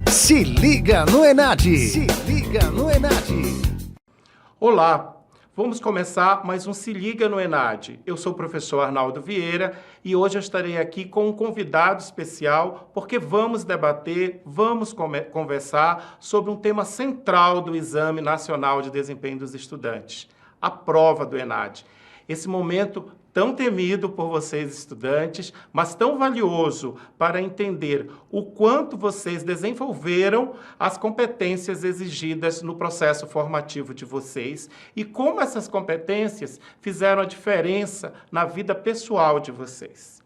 Se liga no Enad! Se liga no Enad! Olá, vamos começar mais um Se Liga no Enad. Eu sou o professor Arnaldo Vieira e hoje eu estarei aqui com um convidado especial porque vamos debater, vamos conversar sobre um tema central do Exame Nacional de Desempenho dos Estudantes, a prova do Enad. Esse momento tão temido por vocês, estudantes, mas tão valioso para entender o quanto vocês desenvolveram as competências exigidas no processo formativo de vocês e como essas competências fizeram a diferença na vida pessoal de vocês.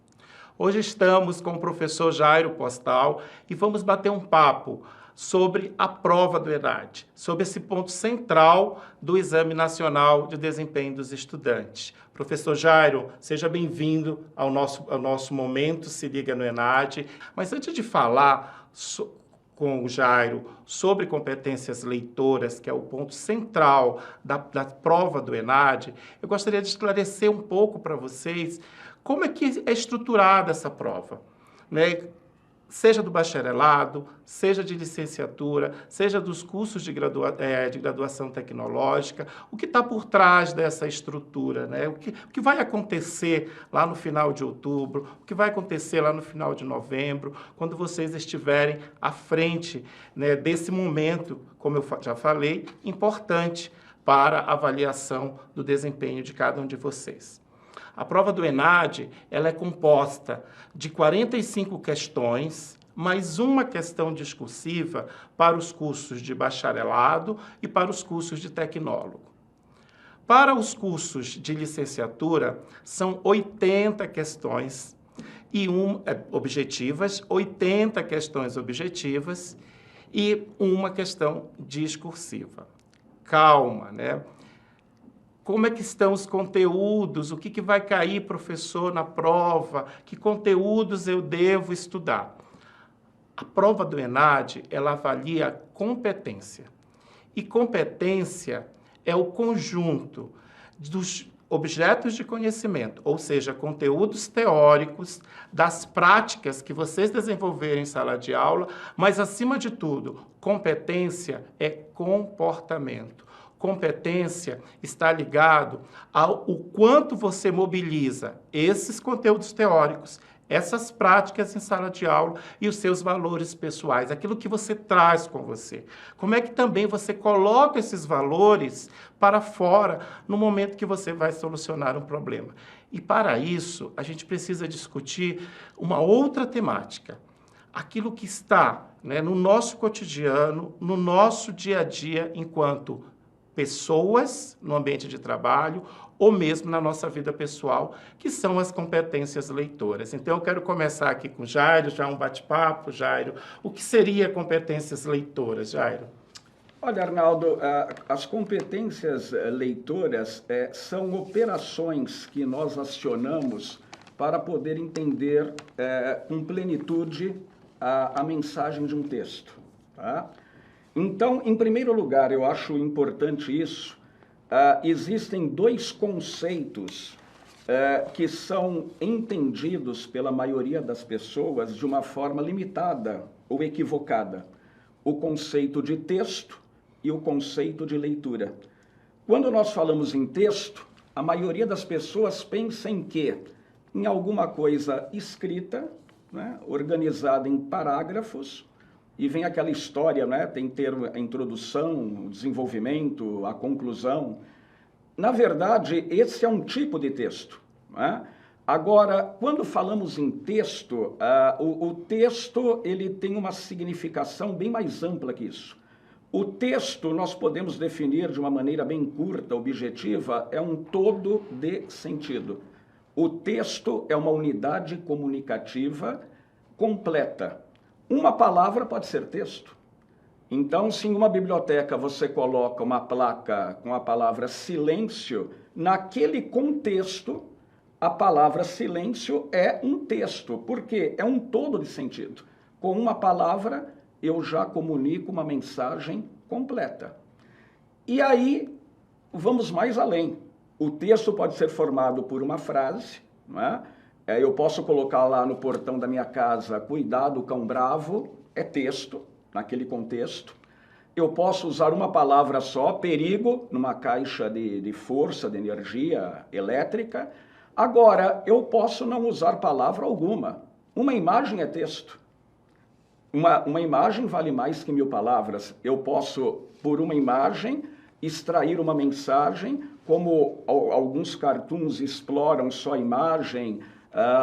Hoje estamos com o professor Jairo Postal e vamos bater um papo sobre a prova do Enad, sobre esse ponto central do Exame Nacional de Desempenho dos Estudantes. Professor Jairo, seja bem-vindo ao nosso momento Se Liga no Enad. Mas antes de falar com o Jairo sobre competências leitoras, que é o ponto central da prova do Enad, eu gostaria de esclarecer um pouco para vocês como é que é estruturada essa prova, né? Seja do bacharelado, seja de licenciatura, seja dos cursos de graduação tecnológica, o que está por trás dessa estrutura, né? O que vai acontecer lá no final de outubro, o que vai acontecer lá no final de novembro, quando vocês estiverem à frente, né, desse momento, como eu já falei, importante para a avaliação do desempenho de cada um de vocês. A prova do Enad, ela é composta de 45 questões, mais uma questão discursiva para os cursos de bacharelado e para os cursos de tecnólogo. Para os cursos de licenciatura, são 80 questões objetivas, 80 questões objetivas e uma questão discursiva. Calma, né? Como é que estão os conteúdos? O que vai cair, professor, na prova? Que conteúdos eu devo estudar? A prova do Enad, ela avalia competência. E competência é o conjunto dos objetos de conhecimento, ou seja, conteúdos teóricos, das práticas que vocês desenvolverem em sala de aula, mas, acima de tudo, competência é comportamento. Competência está ligado ao quanto você mobiliza esses conteúdos teóricos, essas práticas em sala de aula e os seus valores pessoais, aquilo que você traz com você. Como é que também você coloca esses valores para fora no momento que você vai solucionar um problema. E para isso, a gente precisa discutir uma outra temática. Aquilo que está, né, no nosso cotidiano, no nosso dia a dia, enquanto pessoas no ambiente de trabalho ou mesmo na nossa vida pessoal, que são as competências leitoras. Então, eu quero começar aqui com o Jairo, já um bate-papo. Jairo, o que seria competências leitoras, Jairo? Olha, Arnaldo, as competências leitoras são operações que nós acionamos para poder entender com plenitude a mensagem de um texto, tá? Então, em primeiro lugar, eu acho importante isso. Existem dois conceitos que são entendidos pela maioria das pessoas de uma forma limitada ou equivocada. O conceito de texto e o conceito de leitura. Quando nós falamos em texto, a maioria das pessoas pensa em quê? Em alguma coisa escrita, né, organizada em parágrafos. E vem aquela história, né? Tem que ter a introdução, o desenvolvimento, a conclusão. Na verdade, esse é um tipo de texto, né? Agora, quando falamos em texto, o texto ele tem uma significação bem mais ampla que isso. O texto nós podemos definir de uma maneira bem curta, objetiva, é um todo de sentido. O texto é uma unidade comunicativa completa. Uma palavra pode ser texto. Então, se em uma biblioteca você coloca uma placa com a palavra silêncio, naquele contexto, a palavra silêncio é um texto, porque é um todo de sentido. Com uma palavra, eu já comunico uma mensagem completa. E aí, vamos mais além. O texto pode ser formado por uma frase, não é? Eu posso colocar lá no portão da minha casa, cuidado, cão bravo, é texto, naquele contexto. Eu posso usar uma palavra só, perigo, numa caixa de força, de energia elétrica. Agora, eu posso não usar palavra alguma. Uma imagem é texto. Uma imagem vale mais que 1000 palavras. Eu posso, por uma imagem, extrair uma mensagem, como alguns cartoons exploram só a imagem,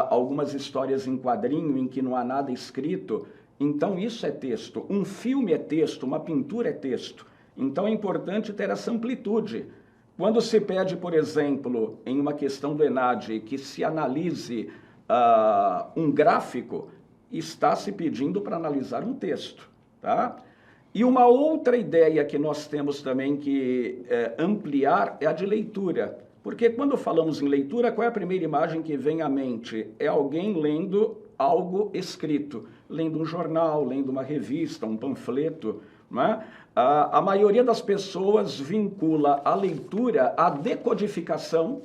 algumas histórias em quadrinho em que não há nada escrito. Então, isso é texto. Um filme é texto, uma pintura é texto. Então, é importante ter essa amplitude. Quando se pede, por exemplo, em uma questão do ENAD, que se analise um gráfico, está se pedindo para analisar um texto, tá? E uma outra ideia que nós temos também que ampliar é a de leitura. Porque quando falamos em leitura, qual é a primeira imagem que vem à mente? É alguém lendo algo escrito, lendo um jornal, lendo uma revista, um panfleto, não é? A maioria das pessoas vincula a leitura à decodificação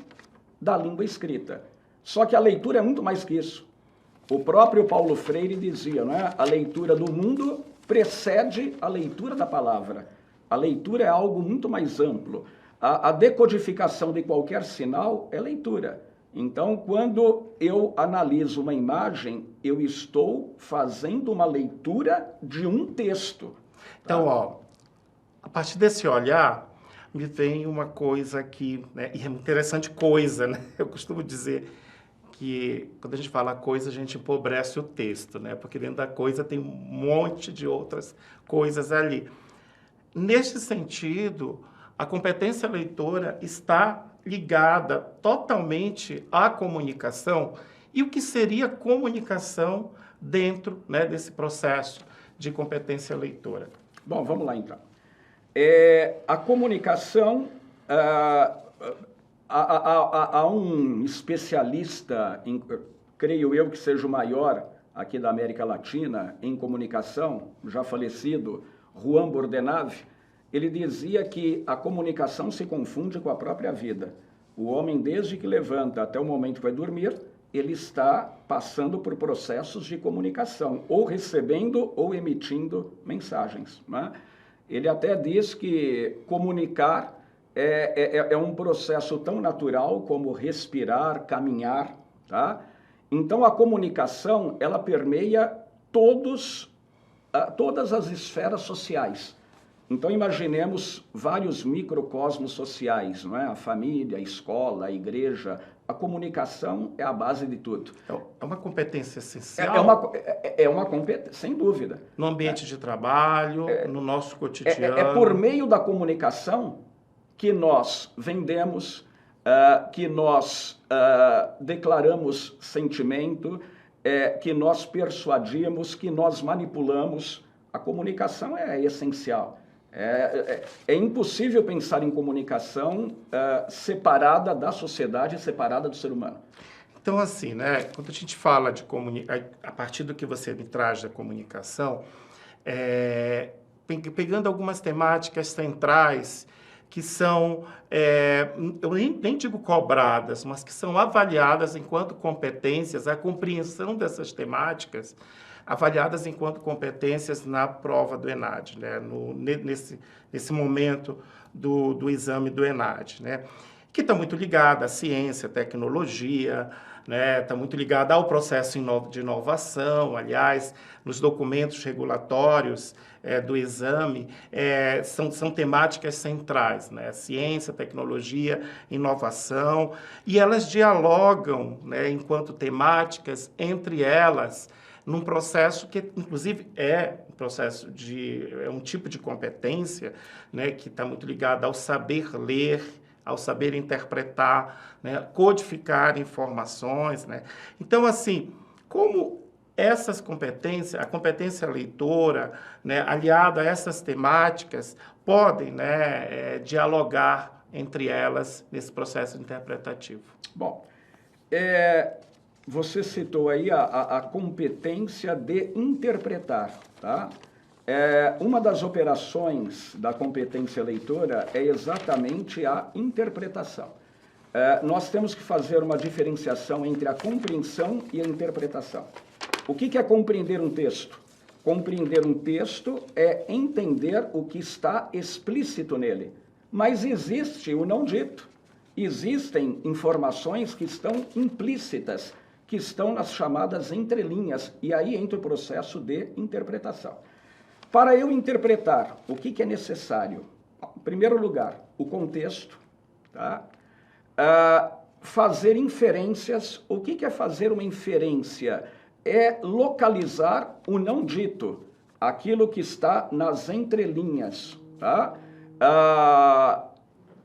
da língua escrita. Só que a leitura é muito mais que isso. O próprio Paulo Freire dizia, não é? A leitura do mundo precede a leitura da palavra. A leitura é algo muito mais amplo. A decodificação de qualquer sinal é leitura. Então, quando eu analiso uma imagem, eu estou fazendo uma leitura de um texto. Então, ó, a partir desse olhar, me vem uma coisa aqui, né? E é interessante coisa, né? Eu costumo dizer que quando a gente fala coisa, a gente empobrece o texto, né? Porque dentro da coisa tem um monte de outras coisas ali. Neste sentido, a competência leitora está ligada totalmente à comunicação. E o que seria comunicação dentro, né, desse processo de competência leitora? Bom, vamos lá então. A comunicação, há um especialista, creio eu que seja o maior aqui da América Latina, em comunicação, já falecido, Juan Bordenave. Ele dizia que a comunicação se confunde com a própria vida. O homem, desde que levanta até o momento que vai dormir, ele está passando por processos de comunicação, ou recebendo ou emitindo mensagens, né? Ele até diz que comunicar é um processo tão natural como respirar, caminhar, tá? Então, a comunicação, ela permeia todas as esferas sociais. Então, imaginemos vários microcosmos sociais, não é? A família, a escola, a igreja. A comunicação é a base de tudo. É uma competência essencial? É uma competência, sem dúvida. No ambiente de trabalho, no nosso cotidiano. É por meio da comunicação que nós vendemos, que nós declaramos sentimento, que nós persuadimos, que nós manipulamos. A comunicação é essencial. É impossível pensar em comunicação separada da sociedade, separada do ser humano. Então, assim, né, quando a gente fala de comunicação, a partir do que você me traz da comunicação, pegando algumas temáticas centrais que são, eu nem digo cobradas, mas que são avaliadas enquanto competências, a compreensão dessas temáticas, avaliadas enquanto competências na prova do ENAD, né? Nesse momento do exame do ENAD, né? Que está muito ligada à ciência, tecnologia, né? Está muito ligada ao processo de inovação. Aliás, nos documentos regulatórios do exame, são temáticas centrais, né? Ciência, tecnologia, inovação, e elas dialogam, né, enquanto temáticas entre elas, num processo que, inclusive, é um tipo de competência, né, que está muito ligado ao saber ler, ao saber interpretar, né, codificar informações, né? Então, assim, como essas competências, a competência leitora, né, aliada a essas temáticas, podem, né, dialogar entre elas nesse processo interpretativo? Bom, você citou aí a competência de interpretar, tá? Uma das operações da competência leitora é exatamente a interpretação. Nós temos que fazer uma diferenciação entre a compreensão e a interpretação. O que é compreender um texto? Compreender um texto é entender o que está explícito nele. Mas existe o não dito. Existem informações que estão implícitas, que estão nas chamadas entrelinhas, e aí entra o processo de interpretação. Para eu interpretar, o que é necessário? Em primeiro lugar, o contexto, tá? Fazer inferências. O que é fazer uma inferência? É localizar o não dito, aquilo que está nas entrelinhas, tá?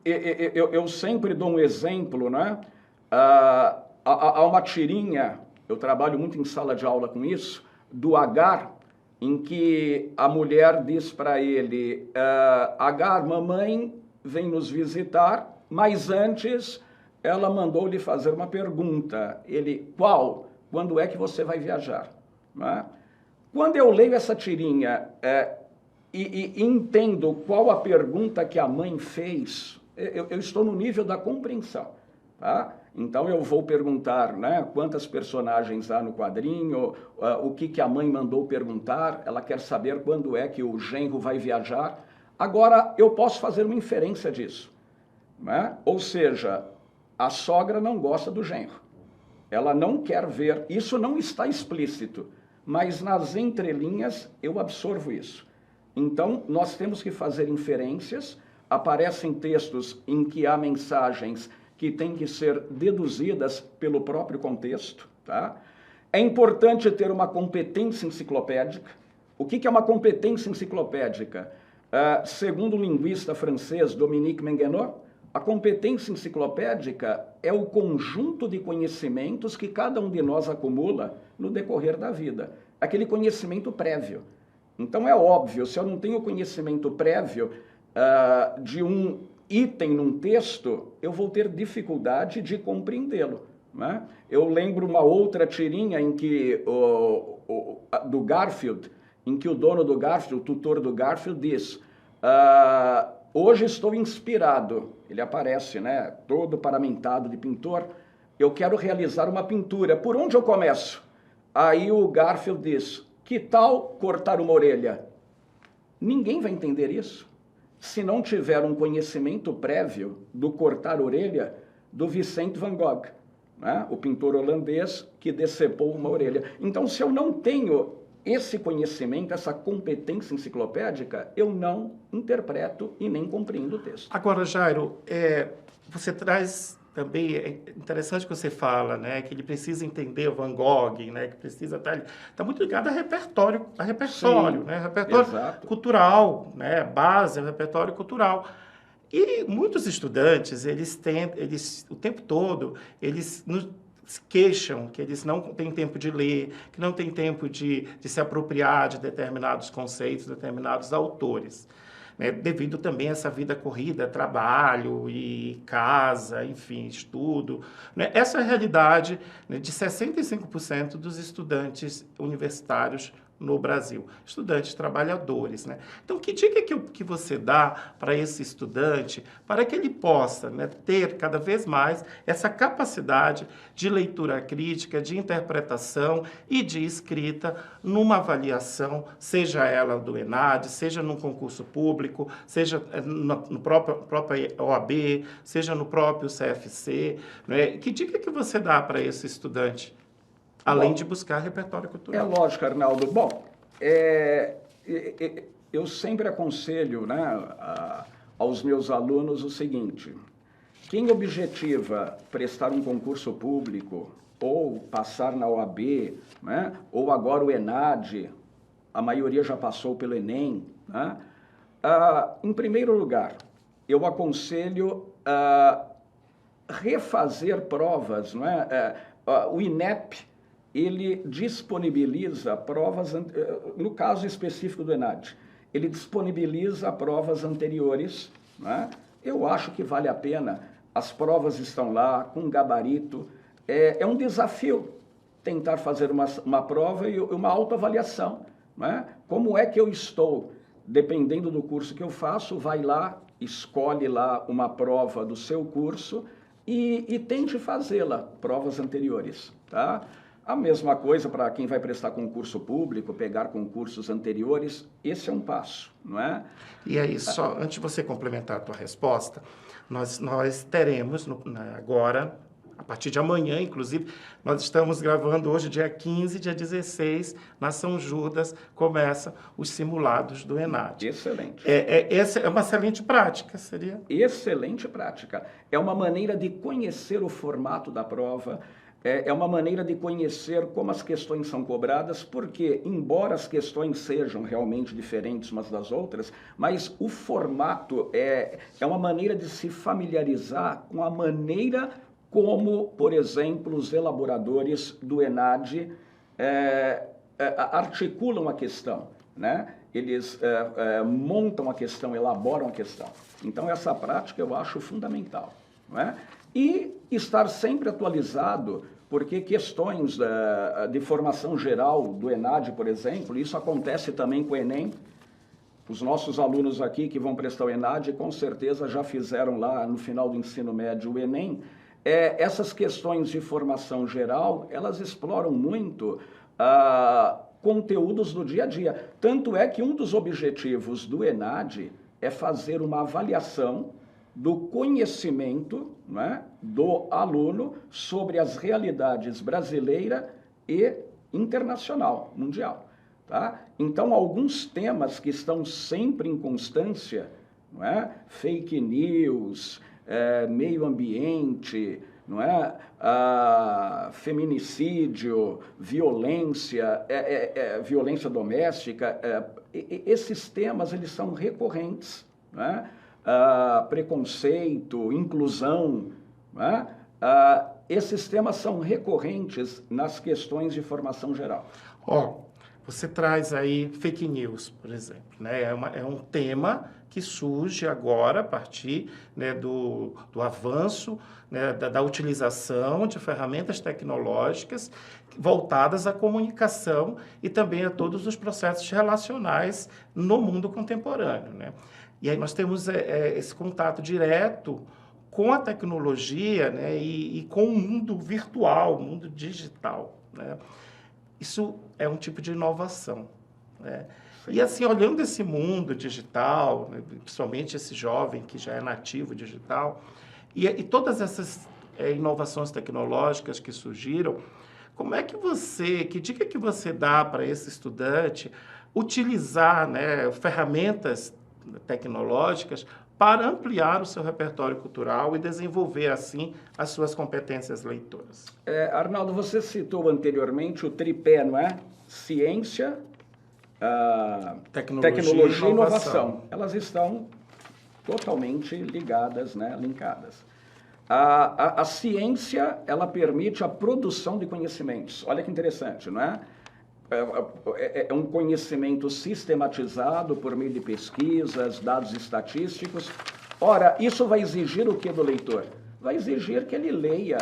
Eu sempre dou um exemplo, né? Há uma tirinha, eu trabalho muito em sala de aula com isso, do Agar, em que a mulher diz para ele, Agar, mamãe vem nos visitar, mas antes ela mandou lhe fazer uma pergunta. Ele, qual? Quando é que você vai viajar? Né? Quando eu leio essa tirinha e entendo qual a pergunta que a mãe fez, eu estou no nível da compreensão. Tá? Então eu vou perguntar, né, quantas personagens há no quadrinho, o que a mãe mandou perguntar, ela quer saber quando é que o genro vai viajar. Agora, eu posso fazer uma inferência disso. Né? Ou seja, a sogra não gosta do genro. Ela não quer ver, isso não está explícito, mas nas entrelinhas eu absorvo isso. Então, nós temos que fazer inferências, aparecem textos em que há mensagens que têm que ser deduzidas pelo próprio contexto, tá? É importante ter uma competência enciclopédica. O que é uma competência enciclopédica? Segundo o linguista francês Dominique Menguenot, a competência enciclopédica é o conjunto de conhecimentos que cada um de nós acumula no decorrer da vida. Aquele conhecimento prévio. Então é óbvio, se eu não tenho conhecimento prévio de um item num texto, eu vou ter dificuldade de compreendê-lo. Né? Eu lembro uma outra tirinha em que do Garfield, em que o dono do Garfield, o tutor do Garfield, diz: hoje estou inspirado. Ele aparece, né, todo paramentado de pintor. Eu quero realizar uma pintura. Por onde eu começo? Aí o Garfield diz: que tal cortar uma orelha? Ninguém vai entender isso se não tiver um conhecimento prévio do cortar orelha do Vincent van Gogh, né? O pintor holandês que decepou uma orelha. Então, se eu não tenho esse conhecimento, essa competência enciclopédica, eu não interpreto e nem compreendo o texto. Agora, Jairo, você traz também, é interessante que você fala, né, que ele precisa entender o Van Gogh, né, que precisa estar... Está muito ligado a repertório, Sim, né, repertório exato. cultural, né, base, repertório cultural. E muitos estudantes, eles o tempo todo, eles se queixam que eles não têm tempo de ler, que não têm tempo de se apropriar de determinados conceitos, determinados autores, né? Devido também a essa vida corrida, trabalho e casa, enfim, estudo, né? Essa é a realidade, né, de 65% dos estudantes universitários no Brasil, estudantes trabalhadores, né? Então, que dica que você dá para esse estudante para que ele possa, né, ter cada vez mais essa capacidade de leitura crítica, de interpretação e de escrita numa avaliação, seja ela do ENAD, seja num concurso público, seja no próprio OAB, seja no próprio CFC, né? Que dica que você dá para esse estudante? Além de buscar repertório cultural. É lógico, Arnaldo. Bom, eu sempre aconselho, né, aos meus alunos o seguinte: quem objetiva prestar um concurso público, ou passar na OAB, né, ou agora o ENAD, a maioria já passou pelo Enem, né, em primeiro lugar, eu aconselho refazer provas, né, o INEP, ele disponibiliza provas, no caso específico do ENAD, ele disponibiliza provas anteriores, né? Eu acho que vale a pena, as provas estão lá, com gabarito, é um desafio tentar fazer uma prova e uma autoavaliação, né? Como é que eu estou? Dependendo do curso que eu faço, vai lá, escolhe lá uma prova do seu curso e tente fazê-la, provas anteriores, tá? A mesma coisa para quem vai prestar concurso público, pegar concursos anteriores, esse é um passo, não é? E aí, só antes de você complementar a tua resposta, nós teremos agora, a partir de amanhã, inclusive, nós estamos gravando hoje, dia 15, dia 16, na São Judas, começam os simulados do ENAD. Excelente. Essa é uma excelente prática, seria? Excelente prática. É uma maneira de conhecer o formato da prova, é uma maneira de conhecer como as questões são cobradas, porque, embora as questões sejam realmente diferentes umas das outras, mas o formato é uma maneira de se familiarizar com a maneira como, por exemplo, os elaboradores do ENAD articulam a questão, né? Eles montam a questão, elaboram a questão. Então, essa prática eu acho fundamental, não é? E estar sempre atualizado, porque questões de formação geral do ENAD, por exemplo, isso acontece também com o Enem. Os nossos alunos aqui que vão prestar o ENAD, com certeza já fizeram lá no final do ensino médio o Enem. Essas questões de formação geral, elas exploram muito conteúdos do dia a dia. Tanto é que um dos objetivos do ENAD é fazer uma avaliação do conhecimento, né, do aluno sobre as realidades brasileira e internacional, mundial. Tá? Então, alguns temas que estão sempre em constância, não é? Fake news, meio ambiente, não é? Feminicídio, violência, violência doméstica, esses temas eles são recorrentes, não é? Preconceito, inclusão, né? Esses temas são recorrentes nas questões de formação geral. Você traz aí fake news, por exemplo, né? É um tema que surge agora a partir, né, do avanço, né, da utilização de ferramentas tecnológicas voltadas à comunicação e também a todos os processos relacionais no mundo contemporâneo, né? E aí nós temos esse contato direto com a tecnologia, né, e com o mundo virtual, o mundo digital, né? Isso é um tipo de inovação, né? E assim, olhando esse mundo digital, né, principalmente esse jovem que já é nativo digital, e todas essas inovações tecnológicas que surgiram, que dica que você dá para esse estudante utilizar, né, ferramentas tecnológicas para ampliar o seu repertório cultural e desenvolver, assim, as suas competências leitoras? Arnaldo, você citou anteriormente o tripé, não é? Ciência, tecnologia e inovação. Elas estão totalmente ligadas, né? Linkadas. A ciência, ela permite a produção de conhecimentos. Olha que interessante, não é? É um conhecimento sistematizado por meio de pesquisas, dados estatísticos. Ora, isso vai exigir o que do leitor? Vai exigir que ele leia,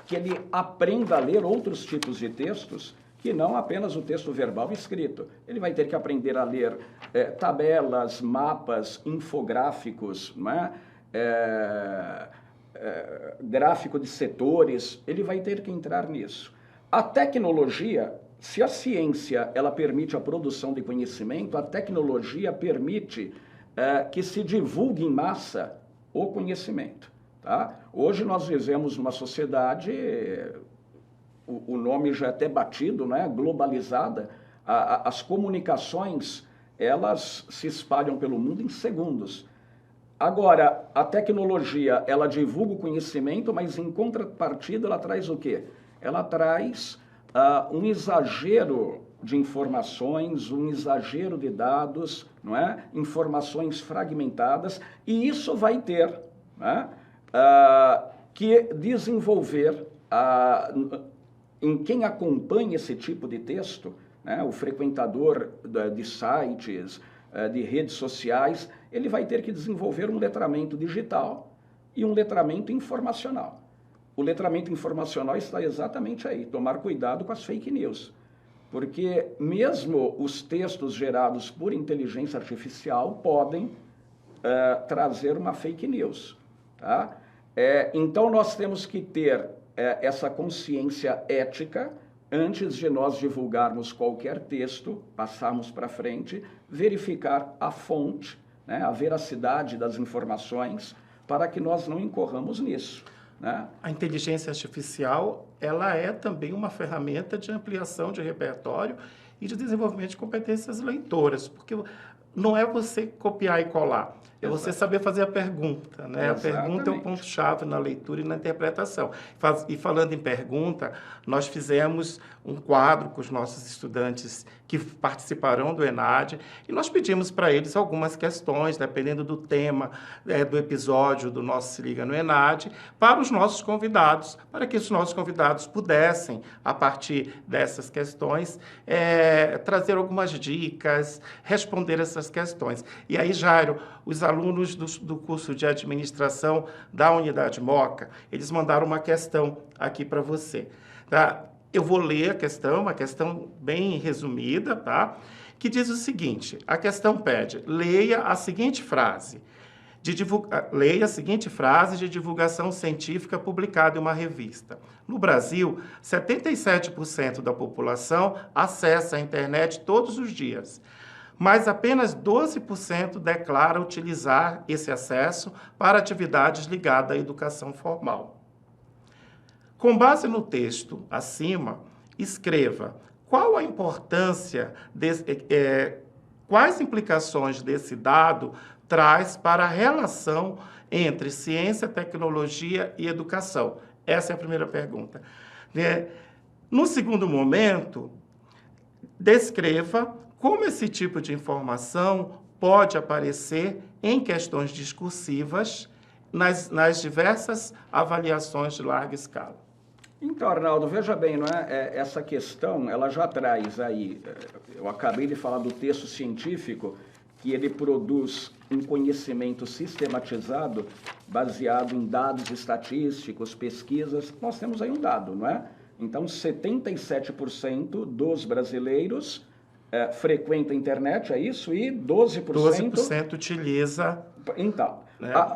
que ele aprenda a ler outros tipos de textos, que não apenas o texto verbal escrito. Ele vai ter que aprender a ler tabelas, mapas, infográficos, não é? Gráfico de setores. Ele vai ter que entrar nisso. A tecnologia, se a ciência ela permite a produção de conhecimento, a tecnologia permite que se divulgue em massa o conhecimento. Tá? Hoje nós vivemos numa sociedade, o nome já é até batido, né? Globalizada. As comunicações elas se espalham pelo mundo em segundos. Agora, a tecnologia ela divulga o conhecimento, mas em contrapartida ela traz o quê? Ela traz um exagero de informações, um exagero de dados, não é? Informações fragmentadas, e isso vai ter, né, que desenvolver em quem acompanha esse tipo de texto, né, o frequentador de sites, de redes sociais, ele vai ter que desenvolver um letramento digital e um letramento informacional. O letramento informacional está exatamente aí, tomar cuidado com as fake news. Porque mesmo os textos gerados por inteligência artificial podem trazer uma fake news. Tá? Então nós temos que ter essa consciência ética, antes de nós divulgarmos qualquer texto, passarmos para frente, verificar a fonte, né, a veracidade das informações, para que nós não incorramos nisso, né? A inteligência artificial, ela é também uma ferramenta de ampliação de repertório e de desenvolvimento de competências leitoras, porque não é você copiar e colar, é você saber fazer a pergunta, né? A pergunta é o ponto-chave na leitura e na interpretação. E falando em pergunta, nós fizemos um quadro com os nossos estudantes que participarão do ENAD e nós pedimos para eles algumas questões, dependendo do tema do episódio do nosso Se Liga no ENAD, para os nossos convidados, para que os nossos convidados pudessem, a partir dessas questões, trazer algumas dicas, responder essas questões. E aí, Jairo, os alunos do curso de administração da Unidade Moca, eles mandaram uma questão aqui para você, tá? Eu vou ler a questão, uma questão bem resumida, tá? Que diz o seguinte, a questão pede, leia a seguinte frase de divulgação científica publicada em uma revista. No Brasil, 77% da população acessa a internet todos os dias, mas apenas 12% declara utilizar esse acesso para atividades ligadas à educação formal. Com base no texto acima, escreva qual a importância, quais implicações desse dado traz para a relação entre ciência, tecnologia e educação. Essa é a primeira pergunta. No segundo momento, descreva como esse tipo de informação pode aparecer em questões discursivas nas diversas avaliações de larga escala. Então, Arnaldo, veja bem, não é? Essa questão, ela já traz aí, eu acabei de falar do texto científico, que ele produz um conhecimento sistematizado, baseado em dados estatísticos, pesquisas. Nós temos aí um dado, não é? Então, 77% dos brasileiros frequenta a internet, é isso? E 12% utiliza... Então,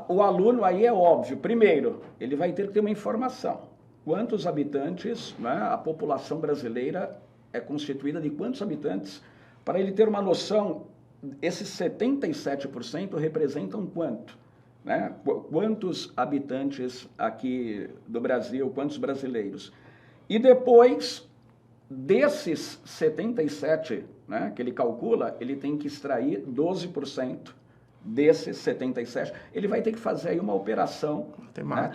o aluno aí é óbvio. Primeiro, ele vai ter que ter uma informação. Quantos habitantes, né, a população brasileira é constituída de quantos habitantes? Para ele ter uma noção, esses 77% representam quanto? Né? Quantos habitantes aqui do Brasil, quantos brasileiros? E depois, desses 77%, né, que ele calcula, ele tem que extrair 12% desses 77%. Ele vai ter que fazer aí uma operação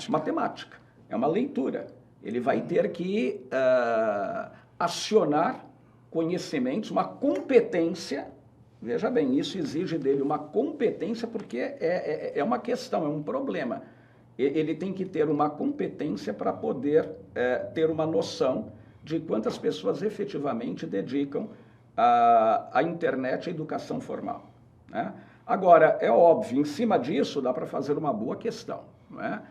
matemática. É uma leitura. Ele vai ter que acionar conhecimentos, uma competência. Veja bem, isso exige dele uma competência porque é uma questão, é um problema. Ele tem que ter uma competência para poder ter uma noção de quantas pessoas efetivamente dedicam à internet e à educação formal, né? Agora, é óbvio, em cima disso dá para fazer uma boa questão, não é?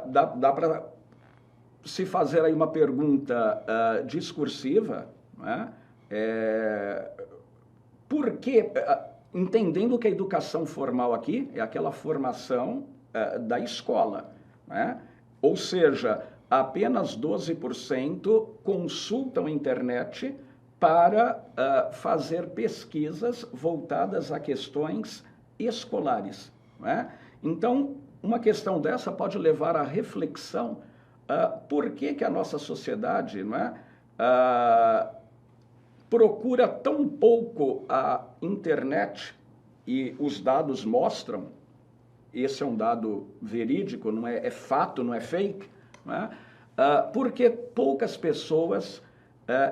Dá para se fazer aí uma pergunta discursiva, né? Por que, entendendo que a educação formal aqui é aquela formação da escola, né? Ou seja, apenas 12% consultam a internet para fazer pesquisas voltadas a questões escolares, né? Então, uma questão dessa pode levar à reflexão por que a nossa sociedade, não é, procura tão pouco a internet, e os dados mostram, esse é um dado verídico, não é fato, não é fake, não é? Porque poucas pessoas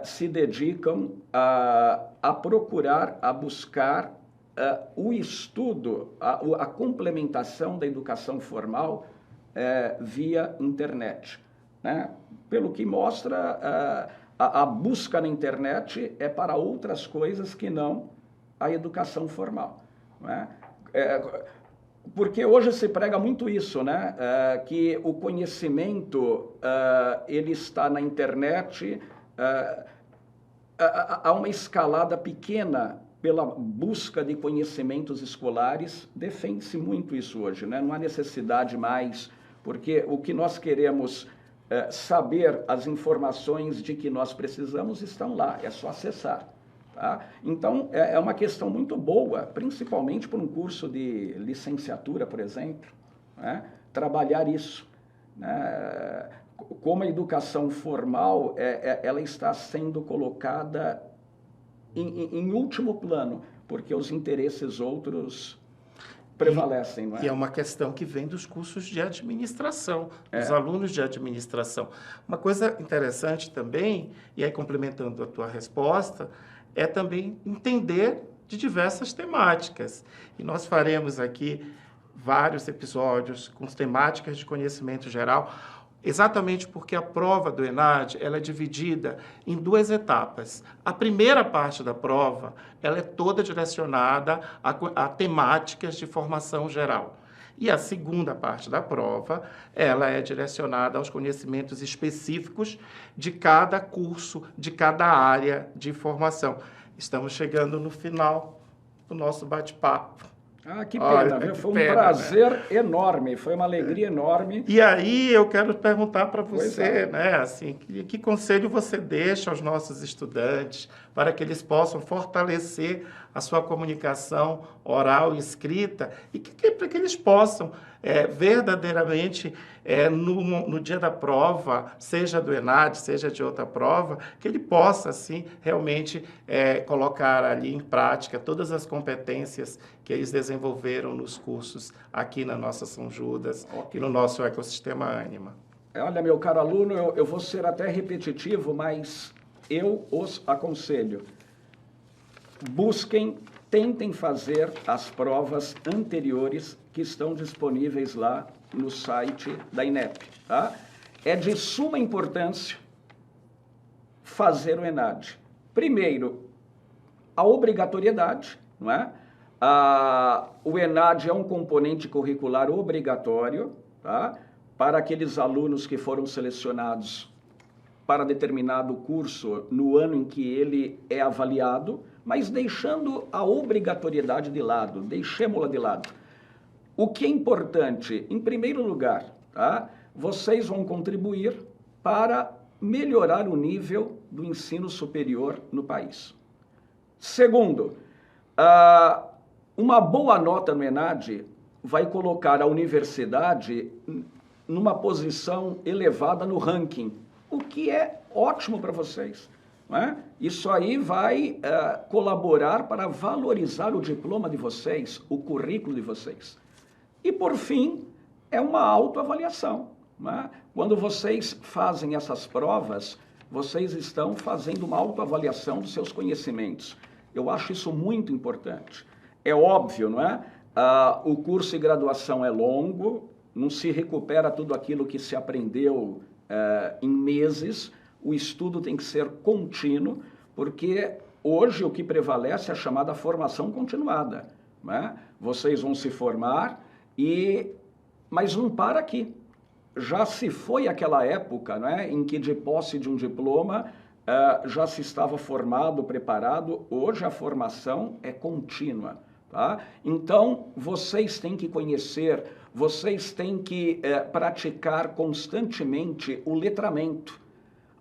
se dedicam a procurar, a buscar o estudo, a complementação da educação formal via internet, né? Pelo que mostra, a busca na internet é para outras coisas que não a educação formal, né? Porque hoje se prega muito isso, né? Que o conhecimento ele está na internet, há uma escalada pequena pela busca de conhecimentos escolares, defende-se muito isso hoje, né? Não há necessidade mais, porque o que nós queremos saber as informações de que nós precisamos estão lá, é só acessar. Tá? Então, é uma questão muito boa, principalmente para um curso de licenciatura, por exemplo, né? Trabalhar isso. Né? Como a educação formal, ela está sendo colocada em último plano, porque os interesses outros prevalecem, não é? E é uma questão que vem dos cursos de administração, dos alunos de administração. Uma coisa interessante também, e aí complementando a tua resposta, é também entender de diversas temáticas. E nós faremos aqui vários episódios com temáticas de conhecimento geral, exatamente porque a prova do ENAD ela é dividida em 2 etapas. A primeira parte da prova ela é toda direcionada a temáticas de formação geral. E a segunda parte da prova ela é direcionada aos conhecimentos específicos de cada curso, de cada área de formação. Estamos chegando no final do nosso bate-papo. Ah, que pena, viu? Foi um prazer enorme, foi uma alegria enorme. E aí eu quero perguntar para você, né, assim, que conselho você deixa aos nossos estudantes para que eles possam fortalecer a sua comunicação oral e escrita e para que eles possam verdadeiramente, no dia da prova, seja do ENAD, seja de outra prova, que ele possa, assim, realmente colocar ali em prática todas as competências que eles desenvolveram nos cursos aqui na nossa São Judas e no nosso ecossistema Ânima. Olha, meu caro aluno, eu vou ser até repetitivo, mas eu os aconselho. Busquem, tentem fazer as provas anteriores que estão disponíveis lá no site da INEP. Tá? É de suma importância fazer o ENAD. Primeiro, a obrigatoriedade, não é? O ENAD é um componente curricular obrigatório, tá? Para aqueles alunos que foram selecionados para determinado curso no ano em que ele é avaliado, mas deixando a obrigatoriedade de lado, deixemos-la de lado. O que é importante, em primeiro lugar, tá? Vocês vão contribuir para melhorar o nível do ensino superior no país. Segundo, uma boa nota no ENAD vai colocar a universidade numa posição elevada no ranking, o que é ótimo para vocês. Não é? Isso aí vai colaborar para valorizar o diploma de vocês, o currículo de vocês. E, por fim, é uma autoavaliação. Não é? Quando vocês fazem essas provas, vocês estão fazendo uma autoavaliação dos seus conhecimentos. Eu acho isso muito importante. É óbvio, não é? O curso de graduação é longo, não se recupera tudo aquilo que se aprendeu em meses. O estudo tem que ser contínuo, porque hoje o que prevalece é a chamada formação continuada. Não é? Vocês vão se formar, mas não para aqui. Já se foi aquela época, não é? Em que de posse de um diploma já se estava formado, preparado. Hoje a formação é contínua. Tá? Então, vocês têm que conhecer, vocês têm que praticar constantemente o letramento.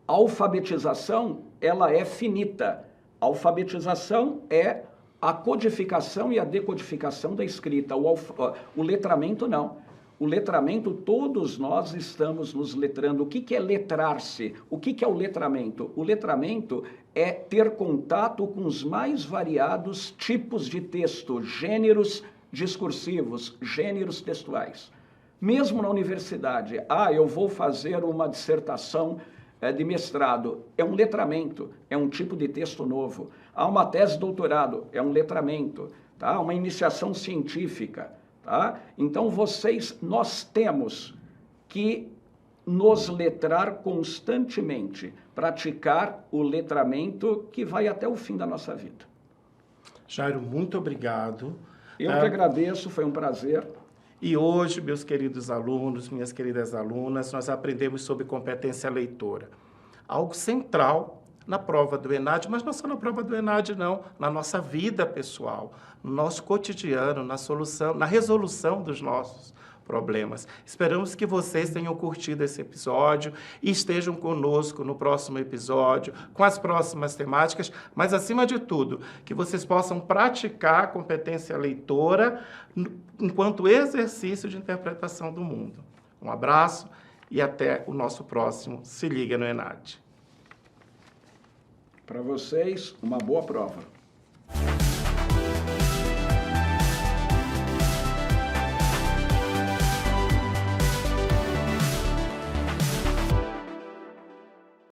A alfabetização, ela é finita. A alfabetização é a codificação e a decodificação da escrita. O letramento, não. O letramento, todos nós estamos nos letrando. O que é letrar-se? O que é o letramento? O letramento é ter contato com os mais variados tipos de texto, gêneros discursivos, gêneros textuais. Mesmo na universidade, eu vou fazer uma dissertação de mestrado, é um letramento, é um tipo de texto novo. Há uma tese de doutorado, é um letramento, tá? Uma iniciação científica. Tá? Então, nós temos que nos letrar constantemente, praticar o letramento que vai até o fim da nossa vida. Jairo, muito obrigado. Eu que agradeço, foi um prazer. E hoje, meus queridos alunos, minhas queridas alunas, nós aprendemos sobre competência leitora. Algo central na prova do ENAD, mas não só na prova do ENAD, não, na nossa vida pessoal, no nosso cotidiano, na resolução dos nossos problemas. Esperamos que vocês tenham curtido esse episódio e estejam conosco no próximo episódio, com as próximas temáticas, mas, acima de tudo, que vocês possam praticar a competência leitora enquanto exercício de interpretação do mundo. Um abraço e até o nosso próximo Se Liga no ENAD. Para vocês, uma boa prova.